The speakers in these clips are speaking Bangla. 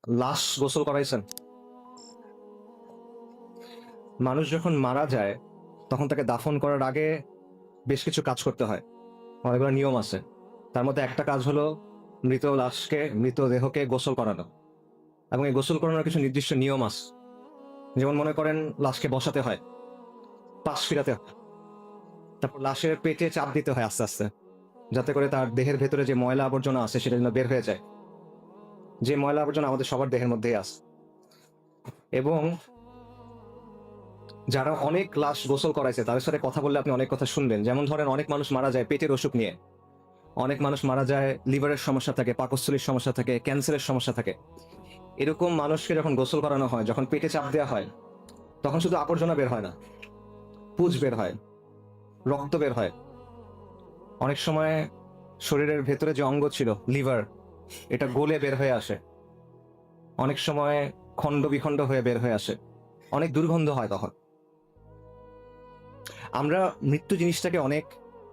লাশ গোসল করাইছেন? মানুষ যখন মারা যায় তখন তাকে দাফন করার আগে বেশ কিছু কাজ করতে হয়, অনেকগুলো নিয়ম আছে। তার মধ্যে একটা কাজ হলো মৃত লাশকে, মৃতদেহকে গোসল করানো। এবং এই গোসল করানোর কিছু নির্দিষ্ট নিয়ম আছে। যেমন মনে করেন লাশকে বসাতে হয়, পাশ ফিরাতে হয়, তারপর লাশের পেটে চাপ দিতে হয় আস্তে আস্তে, যাতে করে তার দেহের ভেতরে যে ময়লা আবর্জনা আছে সেটা যেন বের হয়ে যায়। যে ময়লা আবর্জনা আমাদের সবার দেহের মধ্যেই আছে। এবং যারা অনেক লাশ গোসল করাইছে তাদের সাথে কথা বললে আপনি অনেক কথা শুনবেন। যেমন ধরেন, অনেক মানুষ মারা যায় পেটের অসুখ নিয়ে, অনেক মানুষ মারা যায় লিভারের সমস্যা থাকে, পাকস্থলীর সমস্যা থাকে, ক্যান্সারের সমস্যা থাকে। এরকম মানুষকে যখন গোসল করানো হয়, যখন পেটে চাপ দেওয়া হয়, তখন শুধু আবর্জনা বের হয় না, পুজ বের হয়, রক্ত বের হয়। অনেক সময় শরীরের ভেতরে যে অঙ্গ ছিল লিভার, এটা গলে বের হয়ে আসে। অনেক সময় খণ্ড বিখণ্ড হয়ে বের হয়ে আসে, অনেক দুর্গন্ধ হয় তখন। আমরা মৃত্যু জিনিসটাকে অনেক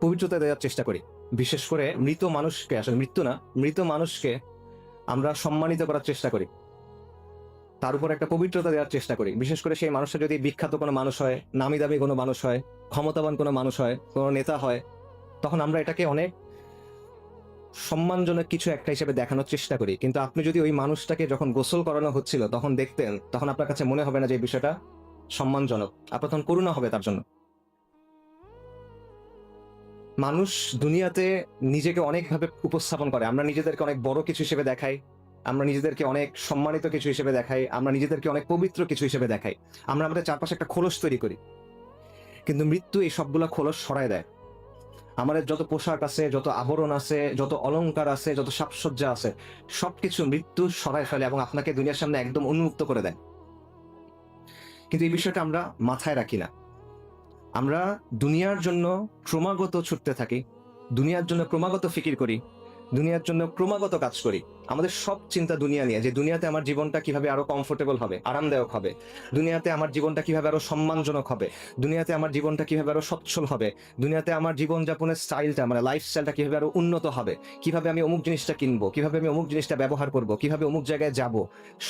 পবিত্রতা দেওয়ার চেষ্টা করি। বিশেষ করে মৃত মানুষকে, আসলে মৃত্যু না, মৃত মানুষকে আমরা সম্মানিত করার চেষ্টা করি, তার উপর একটা পবিত্রতা দেওয়ার চেষ্টা করি। বিশেষ করে সেই মানুষটা যদি বিখ্যাত কোনো মানুষ হয়, নামি দামি কোনো মানুষ হয়, ক্ষমতাবান কোনো মানুষ হয়, কোনো নেতা হয়, তখন আমরা এটাকে অনেক সম্মানজনক কিছু একটা হিসেবে দেখানোর চেষ্টা করি। কিন্তু আপনি যদি ওই মানুষটাকে যখন গোসল করানো হচ্ছিল তখন দেখতেন, তখন আপনার কাছে মনে হবে না যে এই বিষয়টা সম্মানজনক, আপনার তখন করুণা হবে তার জন্য। মানুষ দুনিয়াতে নিজেকে অনেকভাবে উপস্থাপন করে। আমরা নিজেদেরকে অনেক বড় কিছু হিসেবে দেখাই, আমরা নিজেদেরকে অনেক সম্মানিত কিছু হিসেবে দেখাই, আমরা নিজেদেরকে অনেক পবিত্র কিছু হিসেবে দেখাই। আমরা আমাদের চারপাশে একটা খোলস তৈরি করি, কিন্তু মৃত্যু এই সবগুলো খোলস সরায় দেয়। আমাদের যত পোশাক আছে, যত আবরণ আছে, যত অলংকার আছে, যত সাজসজ্জা আছে, সবকিছু মৃত্যু সরায় ফেলে এবং আপনাকে দুনিয়ার সামনে একদম উন্মুক্ত করে দেয়। কিন্তু এই বিষয়টা আমরা মাথায় রাখি না। আমরা দুনিয়ার জন্য ক্রমাগত ছুটতে থাকি, দুনিয়ার জন্য ক্রমাগত ফিকির করি, দুনিয়ার জন্য ক্রমাগত কাজ করি। আমাদের সব চিন্তা দুনিয়া নিয়ে, যে দুনিয়াতে আমার জীবনটা কিভাবে আরো কমফোর্টেবল হবে, আরামদায়ক হবে, দুনিয়াতে আমার জীবনটা কিভাবে আরো সম্মানজনক হবে, দুনিয়াতে আমার জীবনটা কিভাবে আরো সচ্ছল হবে, দুনিয়াতে আমার জীবনযাপনের স্টাইলটা, মানে লাইফস্টাইলটা কিভাবে আরো উন্নত হবে, কিভাবে আমি অমুক জিনিসটা কিনবো, কিভাবে আমি অমুক জিনিসটা ব্যবহার করব, কিভাবে অমুক জায়গায় যাব।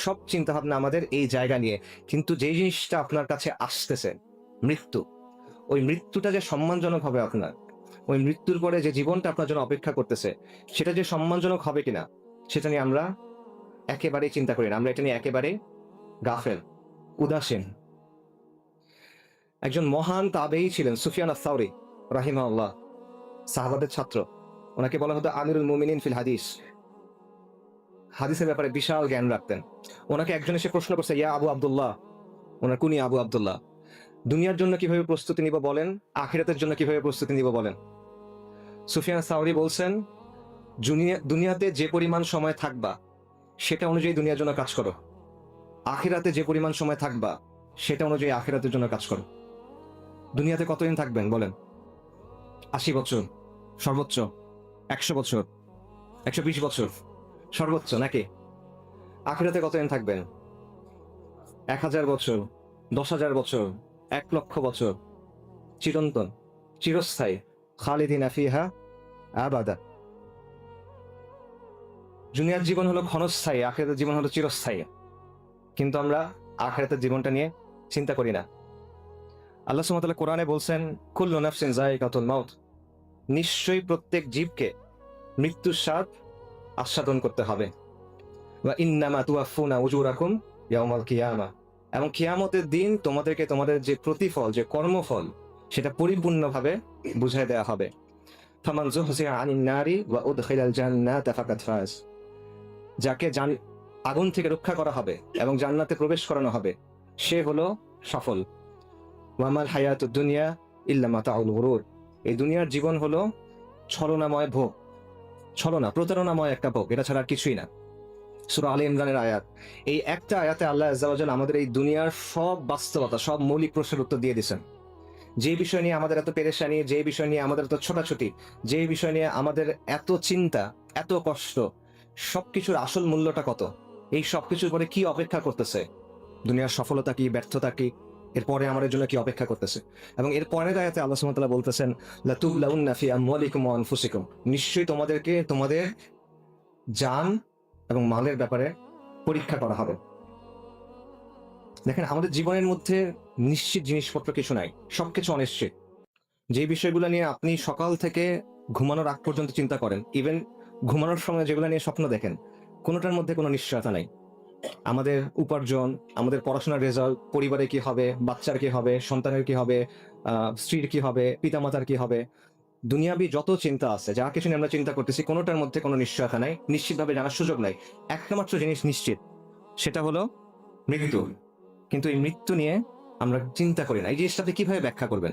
সব চিন্তা ভাবনা আমাদের এই জায়গা নিয়ে। কিন্তু যেই জিনিসটা আপনার কাছে আসতেছে, মৃত্যু, ওই মৃত্যুটা যে সম্মানজনক হবে আপনার, ওই মৃত্যুর পরে যে জীবনটা আপনার জন্য অপেক্ষা করতেছে, সেটা যে সম্মানজনক হবে কিনা, সেটা নিয়ে আমরা একেবারেই চিন্তা করি না। আমরা এটা নিয়ে একেবারে গাফেল, উদাসীন। একজন মহান তাবেঈ ছিলেন সুফিয়ান আস-সাওরী রাহিমাহুল্লাহ, সাহাবাদের ছাত্র। ওনাকে বলা হতো আমিরুল মুমিনিন ফিল হাদিস। হাদিসের ব্যাপারে বিশাল জ্ঞান রাখতেন। ওনাকে একজন এসে প্রশ্ন করছে, ইয়া আবু আব্দুল্লাহ, ওনার কুনি আবু আব্দুল্লাহ, দুনিয়ার জন্য কিভাবে প্রস্তুতি নিব বলেন, আখিরাতের জন্য কিভাবে প্রস্তুতি নিব বলেন। সুফিয়ান আস-সাওরী বলছেন, দুনিয়াতে যে পরিমাণ সময় থাকবা সেটা অনুযায়ী দুনিয়ার জন্য কাজ করো, আখিরাতে যে পরিমাণ সময় থাকবা সেটা অনুযায়ী আখিরাতের জন্য কাজ করো। দুনিয়াতে কতদিন থাকবেন বলেন? 80 বছর সর্বোচ্চ, 100 বছর, 120 বছর সর্বোচ্চ, নাকি? আখিরাতে কতদিন থাকবেন? 1000 বছর, 10,000 বছর, 1,00,000 বছর, চিরন্তন, চিরস্থায়ী, খালিদিনা ফিহা আবাদা। দুনিয়ার জীবন হলো ক্ষণস্থায়ী, আখিরাতের জীবন হলো চিরস্থায়ী। কিন্তু আমরা আখিরাতের জীবনটা নিয়ে চিন্তা করি না। আল্লাহ সুবহানাহু ওয়া তাআলা কোরআনে বলছেন, কুল্লু নাফসিন যায়িকাতুল মাউত, নিশ্চয়ই প্রত্যেক জীবকে মৃত্যুর স্বাদ আস্বাদন করতে হবে। ওয়া ইন্নামা তুওয়াফফুনা উজুরাকুম ইয়াওমাল কিয়ামা, এবং কিয়ামতের দিন তোমাদেরকে তোমাদের যে প্রতিফল, যে কর্মফল, সেটা পরিপূর্ণভাবে বুঝাই দেওয়া হবে। ফামান যুহজিহা আনিন নারি ওয়া উদখিলাল জান্নাতা ফাকাদ ফাজ, যাকে আগুন থেকে রক্ষা করা হবে এবং জান্নাতে প্রবেশ করানো হবে, সে হলো সফল। ওয়ামাল হায়াতুদ দুনিয়া ইল্লা মাতাউল গুরুর, এই দুনিয়ার জীবন হলো ছলনাময় ভোগ, ছলনা, প্রতারণাময় একটা ভোগ, এটা ছাড়া আর কিছুই না। সূরা আলে ইমরানের আয়াত। এই একটা আয়াতে আল্লাহ আযজা ওয়া জাল্লা আমাদের এই দুনিয়ার সব বাস্তবতা, সব মৌলিক প্রশ্নের উত্তর দিয়ে দিয়েছেন। যে বিষয় নিয়ে আমাদের এত পেরেশানি, যে বিষয় নিয়ে আমাদের এত ছোটাছুটি, যে বিষয় নিয়ে আমাদের এত চিন্তা, এত কষ্ট, সবকিছুর আসল মূল্যটা কত, এই সবকিছুর পরে কি অপেক্ষা করতেছে, দুনিয়ার সফলতা কি, ব্যর্থতা কি, এরপরে আমাদের জন্য কি অপেক্ষা করতেছে। এবং এর পরের আয়াতে আল্লাহ সুবহানাহু ওয়া তাআলা বলতেছেন, লাতুবলাউন্না ফি আমওয়ালিকুম ওয়া আনফুসিকুম, নিশ্চয়ই তোমাদেরকে তোমাদের জান এবং মালের ব্যাপারে পরীক্ষা করা হবে। দেখেন, আমাদের জীবনের মধ্যে নিশ্চিত জিনিসপত্র কিছু নাই, সবকিছু অনিশ্চিত। যে বিষয়গুলো নিয়ে আপনি সকাল থেকে ঘুমানোর আগ পর্যন্ত চিন্তা করেন, ইভেন ঘুমানোর সময় যেগুলো নিয়ে স্বপ্ন দেখেন, কোনোটার মধ্যে কোনো নিশ্চয়তা নাই। আমাদের উপার্জন, আমাদের পড়াশোনার রেজাল্ট, পরিবারে কি হবে, বাচ্চার কি হবে, সন্তানের কি হবে, স্ত্রীর কি হবে, পিতামাতার কি হবে, দুনিয়াবি যত চিন্তা আছে, যা কিছু নিয়ে আমরা চিন্তা করতেছি, কোনোটার মধ্যে কোনো নিশ্চয়তা নাই, নিশ্চিতভাবে জানার সুযোগ নাই। একটা মাত্র জিনিস নিশ্চিত, সেটা হলো মৃত্যু। কিন্তু এই মৃত্যু নিয়ে আমরা চিন্তা করি না। এই জিনিসটাতে কিভাবে ব্যাখ্যা করবেন?